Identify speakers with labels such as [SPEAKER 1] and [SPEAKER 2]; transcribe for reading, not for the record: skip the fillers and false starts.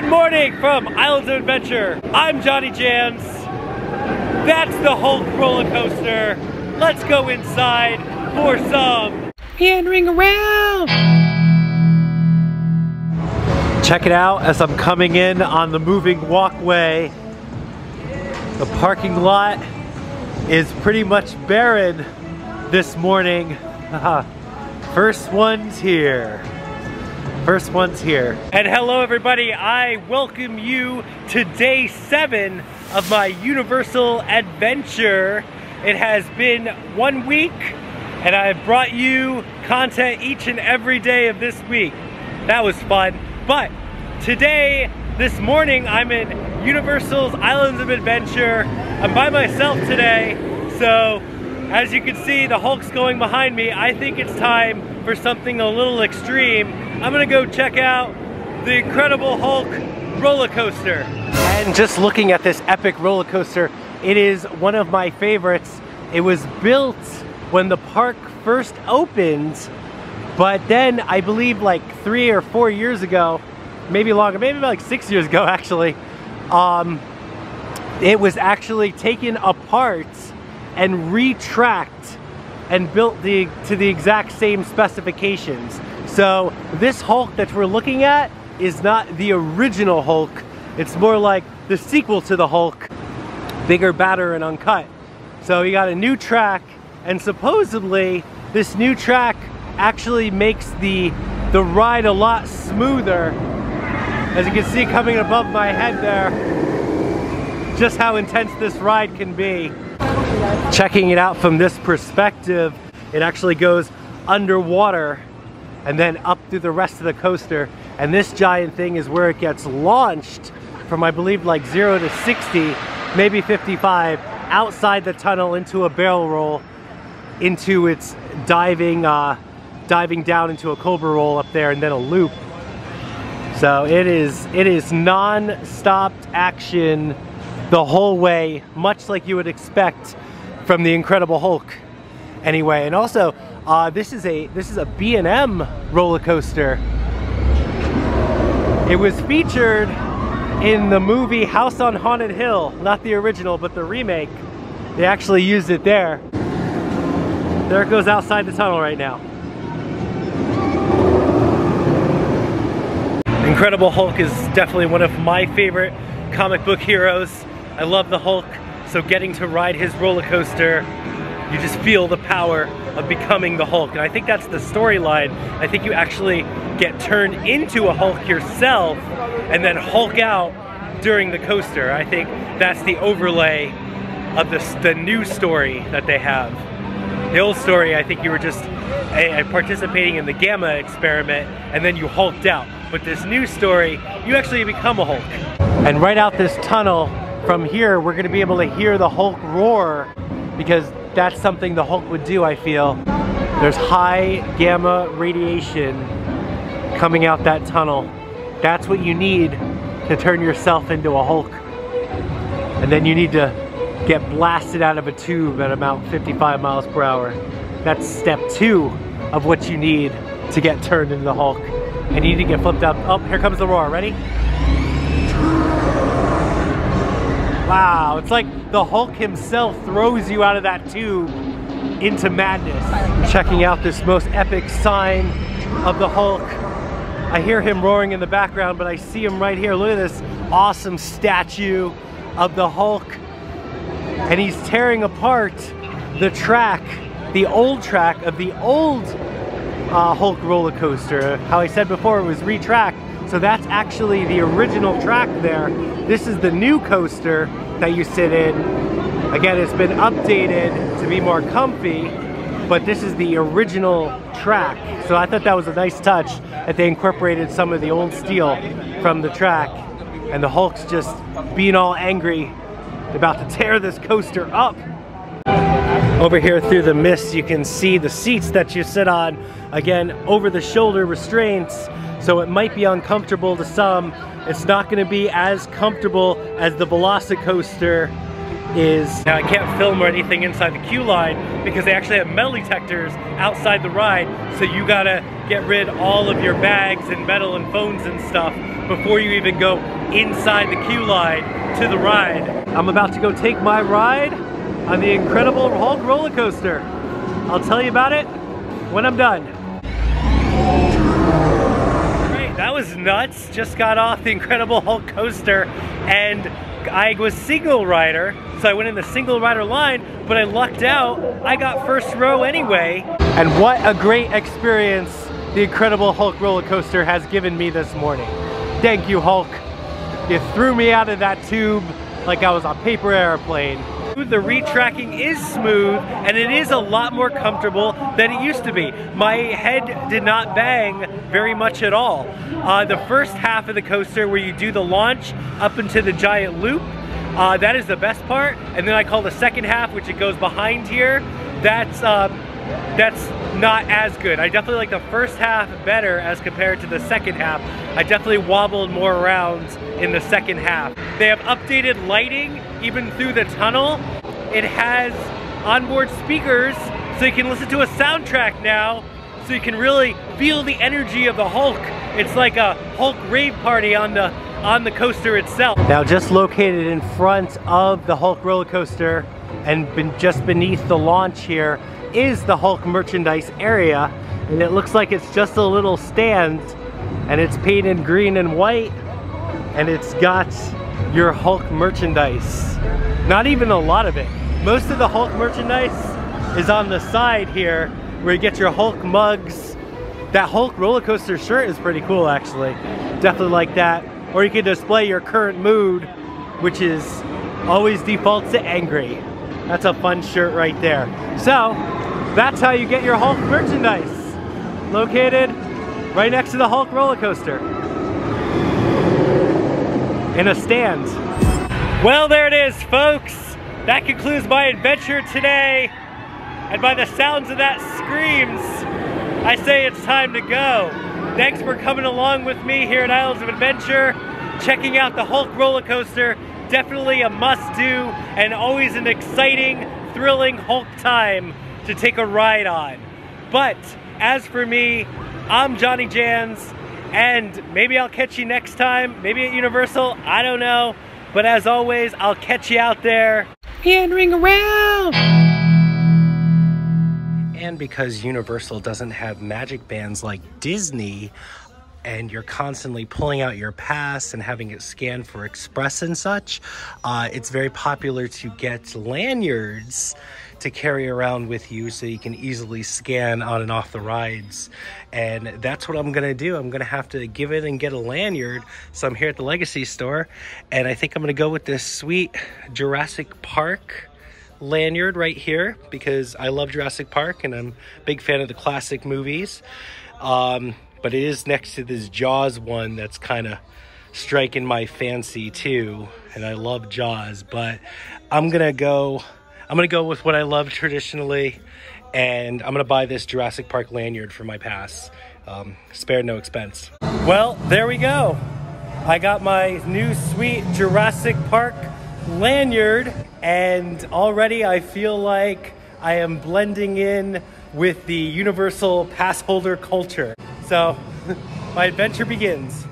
[SPEAKER 1] morning from Islands of Adventure. I'm JohnnyJans. That's the Hulk roller coaster. Let's go inside for some meandering around. Check it out as I'm coming in on the moving walkway. The parking lot is pretty much barren this morning. First one's here. First one's here. And hello everybody, I welcome you to day 7 of my Universal adventure. It has been 1 week and I've brought you content each and every day of this week. That was fun. But today, this morning, I'm in Universal's Islands of Adventure. I'm by myself today, so as you can see, the Hulk's going behind me. I think it's time for something a little extreme. I'm gonna go check out the Incredible Hulk roller coaster. And just looking at this epic roller coaster, it is one of my favorites. It was built when the park first opened, but then I believe like 3 or 4 years ago, maybe longer, maybe like 6 years ago actually, it was actually taken apart and retracked and built to the exact same specifications. So this Hulk that we're looking at is not the original Hulk. It's more like the sequel to the Hulk, bigger, badder, and uncut. So you got a new track, and supposedly this new track actually makes the ride a lot smoother. As you can see coming above my head there, just how intense this ride can be. Checking it out from this perspective, it actually goes underwater and then up through the rest of the coaster. And this giant thing is where it gets launched from, I believe, like 0 to 60, maybe 55, outside the tunnel into a barrel roll, into its diving down into a cobra roll up there and then a loop. So it is non-stop action the whole way, much like you would expect from the Incredible Hulk. Anyway, and also this is a B&M roller coaster. It was featured in the movie House on Haunted Hill, not the original, but the remake. They actually used it there. There it goes outside the tunnel right now. Incredible Hulk is definitely one of my favorite comic book heroes. I love the Hulk, so getting to ride his roller coaster, you just feel the power of becoming the Hulk. And I think that's the storyline. I think you actually get turned into a Hulk yourself and then Hulk out during the coaster. I think that's the overlay of the new story that they have. The old story, I think you were just participating in the Gamma experiment and then you hulked out. But this new story, you actually become a Hulk. And right out this tunnel, from here, we're gonna be able to hear the Hulk roar, because that's something the Hulk would do, I feel. There's high gamma radiation coming out that tunnel. That's what you need to turn yourself into a Hulk. And then you need to get blasted out of a tube at about 55 miles per hour. That's step 2 of what you need to get turned into the Hulk. And you need to get flipped up. Oh, here comes the roar, ready? Wow, it's like the Hulk himself throws you out of that tube into madness. Checking out this most epic sign of the Hulk. I hear him roaring in the background, but I see him right here. Look at this awesome statue of the Hulk. And he's tearing apart the track, the old track of the old Hulk roller coaster. How I said before, it was retracked. So that's actually the original track there. This is the new coaster that you sit in. Again, it's been updated to be more comfy, but this is the original track. So I thought that was a nice touch that they incorporated some of the old steel from the track. And the Hulk's just being all angry, about to tear this coaster up. Over here through the mist, you can see the seats that you sit on. Again, over the shoulder restraints. So it might be uncomfortable to some. It's not going to be as comfortable as the Velocicoaster is. Now I can't film or anything inside the queue line because they actually have metal detectors outside the ride, so you gotta get rid all of your bags and metal and phones and stuff before you even go inside the queue line to the ride. I'm about to go take my ride on the Incredible Hulk roller coaster. I'll tell you about it when I'm done. Great, that was nuts. Just got off the Incredible Hulk coaster and I was single rider, so I went in the single rider line, but I lucked out. I got first row anyway. And what a great experience the Incredible Hulk roller coaster has given me this morning. Thank you, Hulk. You threw me out of that tube like I was a paper airplane. The retracking is smooth and it is a lot more comfortable than it used to be. My head did not bang very much at all. The first half of the coaster where you do the launch up into the giant loop, that is the best part. And then I call the second half, which it goes behind here, that's not as good. I definitely like the first half better as compared to the second half. I definitely wobbled more around in the second half. They have updated lighting even through the tunnel. It has onboard speakers so you can listen to a soundtrack now, so you can really feel the energy of the Hulk. It's like a Hulk rave party on the coaster itself. Now just located in front of the Hulk roller coaster and just beneath the launch here is the Hulk merchandise area, and it looks like it's just a little stand and it's painted green and white and it's got your Hulk merchandise. Not even a lot of it. Most of the Hulk merchandise is on the side here where you get your Hulk mugs. That Hulk roller coaster shirt is pretty cool actually. Definitely like that. Or you can display your current mood, which is always defaults to angry. That's a fun shirt right there. So that's how you get your Hulk merchandise. Located right next to the Hulk roller coaster. In a stand. Well, there it is, folks. That concludes my adventure today. And by the sounds of that screams, I say it's time to go. Thanks for coming along with me here at Islands of Adventure. Checking out the Hulk roller coaster. Definitely a must-do and always an exciting, thrilling Hulk time to take a ride on. But as for me, I'm JohnnyJans, and maybe I'll catch you next time, maybe at Universal, I don't know. But as always, I'll catch you out there, meandering around. And because Universal doesn't have magic bands like Disney, and you're constantly pulling out your pass and having it scanned for express and such, it's very popular to get lanyards to carry around with you so you can easily scan on and off the rides. And that's what I'm gonna do. I'm gonna have to give it and get a lanyard. So I'm here at the Legacy store, and I think I'm gonna go with this sweet Jurassic Park lanyard right here because I love Jurassic Park and I'm a big fan of the classic movies. But it is next to this Jaws one that's kind of striking my fancy too, and I love Jaws. But I'm gonna go with what I love traditionally, and I'm gonna buy this Jurassic Park lanyard for my pass. Spared no expense. Well, there we go. I got my new sweet Jurassic Park lanyard, and already I feel like I am blending in with the Universal pass holder culture. So my adventure begins.